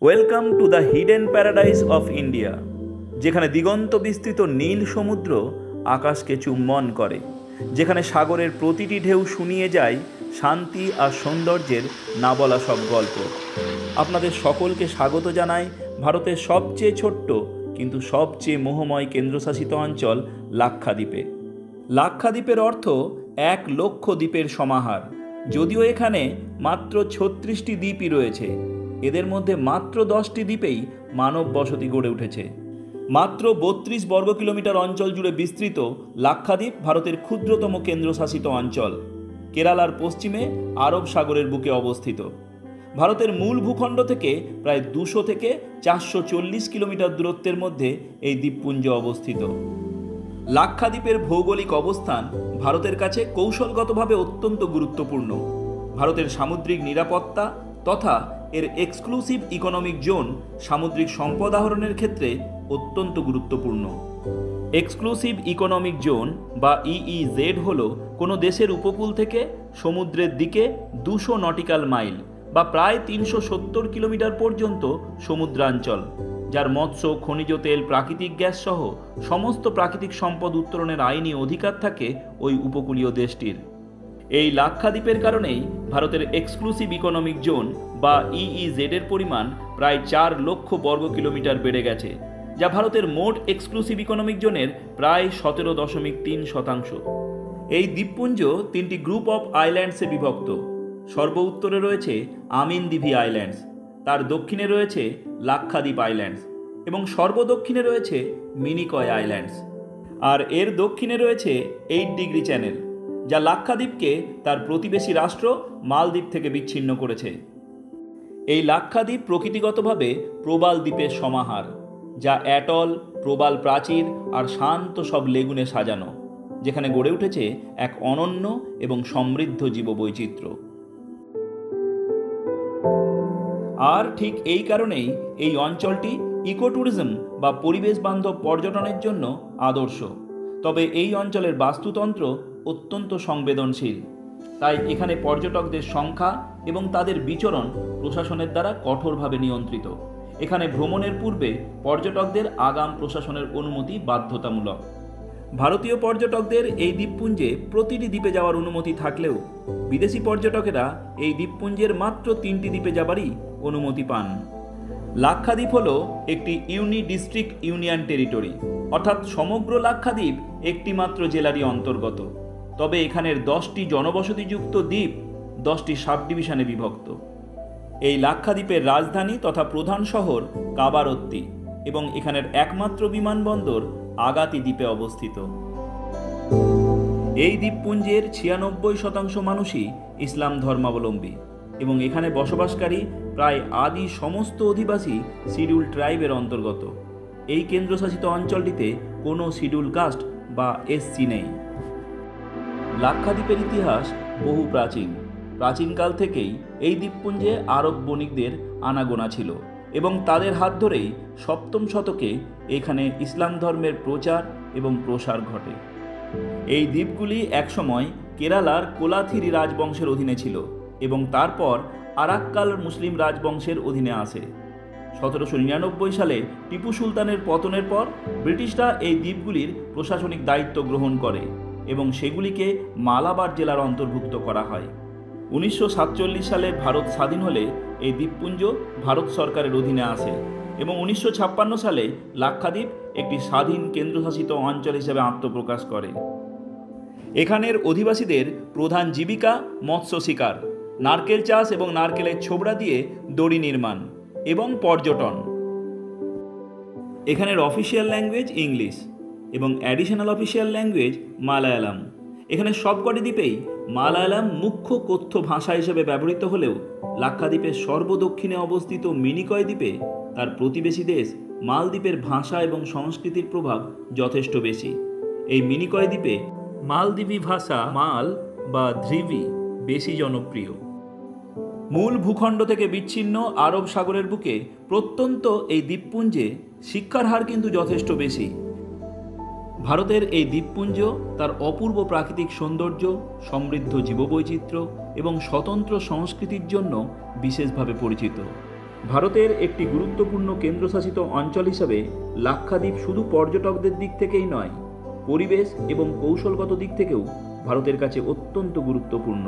Welcome to the hidden paradise of India, যেখানে দিগন্ত বিস্তৃত নীল সমুদ্র আকাশকে চুম্বন করে, যেখানে সাগরের প্রতিটি ঢেউ শুনিয়ে যায় শান্তি আর সৌন্দর্যের না বলা সব গল্প। আপনাদের সকলকে স্বাগত জানাই ভারতের সবচেয়ে ছোট্ট কিন্তু সবচেয়ে মোহময় কেন্দ্রশাসিত অঞ্চল লাক্ষাদ্বীপে। লাক্ষাদ্বীপের অর্থ 1,00,000 দ্বীপের সমাহার। যদিও এখানে মাত্র 36টি দ্বীপই রয়েছে, এদের মধ্যে মাত্র 10টি দ্বীপেই মানব বসতি গড়ে উঠেছে। মাত্র 32 বর্গ কিলোমিটার অঞ্চল জুড়ে বিস্তৃত লাক্ষাদ্বীপ ভারতের ক্ষুদ্রতম কেন্দ্রশাসিত অঞ্চল। কেরালার পশ্চিমে আরব সাগরের বুকে অবস্থিত। ভারতের মূল ভূখণ্ড থেকে প্রায় 200 থেকে 440 কিলোমিটার দূরত্বের মধ্যে এই দ্বীপপুঞ্জ অবস্থিত। লাক্ষাদ্বীপের ভৌগোলিক অবস্থান ভারতের কাছে কৌশলগতভাবে অত্যন্ত গুরুত্বপূর্ণ। ভারতের সামুদ্রিক নিরাপত্তা তথা এর এক্সক্লুসিভ ইকোনমিক জোন সামুদ্রিক সম্পদ আহরণের ক্ষেত্রে অত্যন্ত গুরুত্বপূর্ণ। এক্সক্লুসিভ ইকোনমিক জোন বা ইইজেড হল কোনো দেশের উপকূল থেকে সমুদ্রের দিকে 200 নটিক্যাল মাইল বা প্রায় 370 কিলোমিটার পর্যন্ত সমুদ্রাঞ্চল, যার মৎস্য, খনিজ তেল, প্রাকৃতিক গ্যাস সহ সমস্ত প্রাকৃতিক সম্পদ উত্তোলনের আইনি অধিকার থাকে ওই উপকূলীয় দেশটির। এই লাক্ষাদ্বীপের কারণেই ভারতের এক্সক্লুসিভ ইকোনমিক জোন বা ইইজেড এর পরিমাণ প্রায় 4 লক্ষ বর্গ কিলোমিটার বেড়ে গেছে, যা ভারতের মোট এক্সক্লুসিভ ইকোনমিক জোনের প্রায় 17.3%। এই দ্বীপপুঞ্জ 3টি গ্রুপ অফ আইল্যান্ডসে বিভক্ত। সর্ব উত্তরে রয়েছে আমিনদিভি আইল্যান্ডস, তার দক্ষিণে রয়েছে লাক্ষাদ্বীপ আইল্যান্ডস এবং সর্বদক্ষিণে রয়েছে মিনিকয় আইল্যান্ডস। আর এর দক্ষিণে রয়েছে 8 ডিগ্রি চ্যানেল, যা লাক্ষাদ্বীপকে তার প্রতিবেশী রাষ্ট্র মালদ্বীপ থেকে বিচ্ছিন্ন করেছে। এই লাক্ষাদ্বীপ প্রকৃতিগতভাবে প্রবাল দ্বীপের সমাহার, যা অ্যাটল, প্রবাল প্রাচীর আর শান্ত সব লেগুনে সাজানো, যেখানে গড়ে উঠেছে এক অনন্য এবং সমৃদ্ধ জীববৈচিত্র্য। আর ঠিক এই কারণেই এই অঞ্চলটি ইকোট্যুরিজম বা পরিবেশ বান্ধব পর্যটনের জন্য আদর্শ। তবে এই অঞ্চলের বাস্তুতন্ত্র অত্যন্ত সংবেদনশীল, তাই এখানে পর্যটকদের সংখ্যা এবং তাদের বিচরণ প্রশাসনের দ্বারা কঠোরভাবে নিয়ন্ত্রিত। এখানে ভ্রমণের পূর্বে পর্যটকদের আগাম প্রশাসনের অনুমতি বাধ্যতামূলক। ভারতীয় পর্যটকদের এই দ্বীপপুঞ্জে প্রতিটি দ্বীপে যাওয়ার অনুমতি থাকলেও বিদেশি পর্যটকেরা এই দ্বীপপুঞ্জের মাত্র 3টি দ্বীপে যাবারই অনুমতি পান। লাক্ষাদ্বীপ হল একটি ডিস্ট্রিক্ট ইউনিয়ন টেরিটরি, অর্থাৎ সমগ্র লাক্ষাদ্বীপ একটি মাত্র জেলারই অন্তর্গত। তবে এখানের 10টি জনবসতিযুক্ত দ্বীপ 10টি সাব ডিভিশনে বিভক্ত। এই লাক্ষাদ্বীপের রাজধানী তথা প্রধান শহর কাবারত্তি এবং এখানের একমাত্র বিমানবন্দর আগাতি দ্বীপে অবস্থিত। এই দ্বীপপুঞ্জের 96% মানুষই ইসলাম ধর্মাবলম্বী এবং এখানে বসবাসকারী প্রায় আদি সমস্ত অধিবাসী শিডিউল ট্রাইবের অন্তর্গত। এই কেন্দ্রশাসিত অঞ্চলটিতে কোনো শিডিউল কাস্ট বা এসসি নেই। লাক্ষাদ্বীপের ইতিহাস বহু প্রাচীন। প্রাচীনকাল থেকেই এই দ্বীপপুঞ্জে আরব বণিকদের আনাগোনা ছিল এবং তাদের হাত ধরেই 7ম শতকে এখানে ইসলাম ধর্মের প্রচার এবং প্রসার ঘটে। এই দ্বীপগুলি একসময় কেরালার কোলাথিরি রাজবংশের অধীনে ছিল এবং তারপর আরাক্কাল মুসলিম রাজবংশের অধীনে আসে। 1799 সালে টিপু সুলতানের পতনের পর ব্রিটিশরা এই দ্বীপগুলির প্রশাসনিক দায়িত্ব গ্রহণ করে এবং সেগুলিকে মালাবার জেলার অন্তর্ভুক্ত করা হয়। 1947 সালে ভারত স্বাধীন হলে এই দ্বীপপুঞ্জ ভারত সরকারের অধীনে আসে এবং 1956 সালে লাক্ষাদ্বীপ একটি স্বাধীন কেন্দ্রশাসিত অঞ্চল হিসেবে আত্মপ্রকাশ করে। এখানের অধিবাসীদের প্রধান জীবিকা মৎস্য শিকার, নারকেল চাষ এবং নারকেলের ছোবড়া দিয়ে দড়ি নির্মাণ এবং পর্যটন। এখানের অফিসিয়াল ল্যাঙ্গুয়েজ ইংলিশ এবং অ্যাডিশনাল অফিসিয়াল ল্যাঙ্গুয়েজ মালায়ালাম। এখানে সবকটি দ্বীপেই মালায়ালাম মুখ্য কথ্য ভাষা হিসেবে ব্যবহৃত হলেও লাক্ষাদ্বীপের সর্বদক্ষিণে অবস্থিত মিনিকয় দ্বীপে তার প্রতিবেশী দেশ মালদ্বীপের ভাষা এবং সংস্কৃতির প্রভাব যথেষ্ট বেশি। এই মিনিকয় দ্বীপে মালদ্বীপি ভাষা মাল বা ধ্রিভি বেশি জনপ্রিয়। মূল ভূখণ্ড থেকে বিচ্ছিন্ন আরব সাগরের বুকে প্রত্যন্ত এই দ্বীপপুঞ্জে শিক্ষার হার কিন্তু যথেষ্ট বেশি। ভারতের এই দ্বীপপুঞ্জ তার অপূর্ব প্রাকৃতিক সৌন্দর্য, সমৃদ্ধ জীববৈচিত্র্য এবং স্বতন্ত্র সংস্কৃতির জন্য বিশেষভাবে পরিচিত। ভারতের একটি গুরুত্বপূর্ণ কেন্দ্রশাসিত অঞ্চল হিসাবে লাক্ষাদ্বীপ শুধু পর্যটকদের দিক থেকেই নয়, পরিবেশ এবং কৌশলগত দিক থেকেও ভারতের কাছে অত্যন্ত গুরুত্বপূর্ণ।